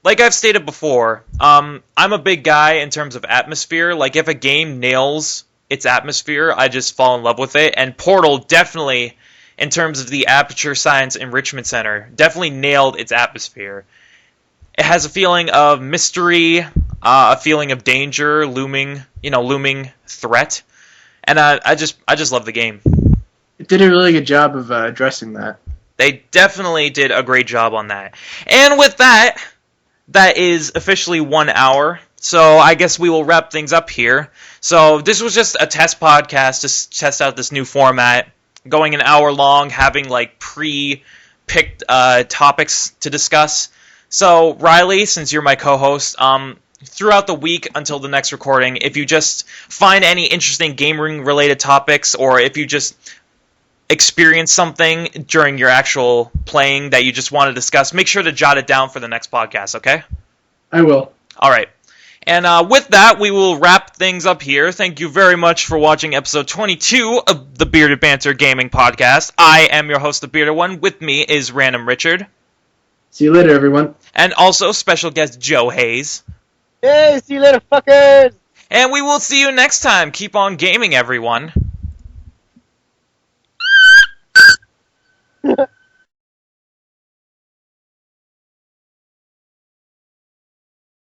like I've stated before, I'm a big guy in terms of atmosphere. Like, if a game nails its atmosphere, I just fall in love with it. And Portal definitely, in terms of the Aperture Science Enrichment Center, definitely nailed its atmosphere. It has a feeling of mystery, a feeling of danger, looming threat, and I just love the game. It did a really good job of addressing that. They definitely did a great job on that. And with that, that is officially 1 hour. So I guess we will wrap things up here. So this was just a test podcast to test out this new format, going an hour long, having like pre-picked topics to discuss. So Riley, since you're my co-host, throughout the week until the next recording, if you just find any interesting gaming-related topics, or if you just experience something during your actual playing that you just want to discuss, make sure to jot it down for the next podcast, okay? I will. All right. And with that, we will wrap things up here. Thank you very much for watching episode 22 of the Bearded Banter Gaming Podcast. I am your host, the Bearded One. With me is Random Richard. See you later, everyone. And also special guest Joe Hayes. Hey, see you later, fuckers! And we will see you next time. Keep on gaming, everyone.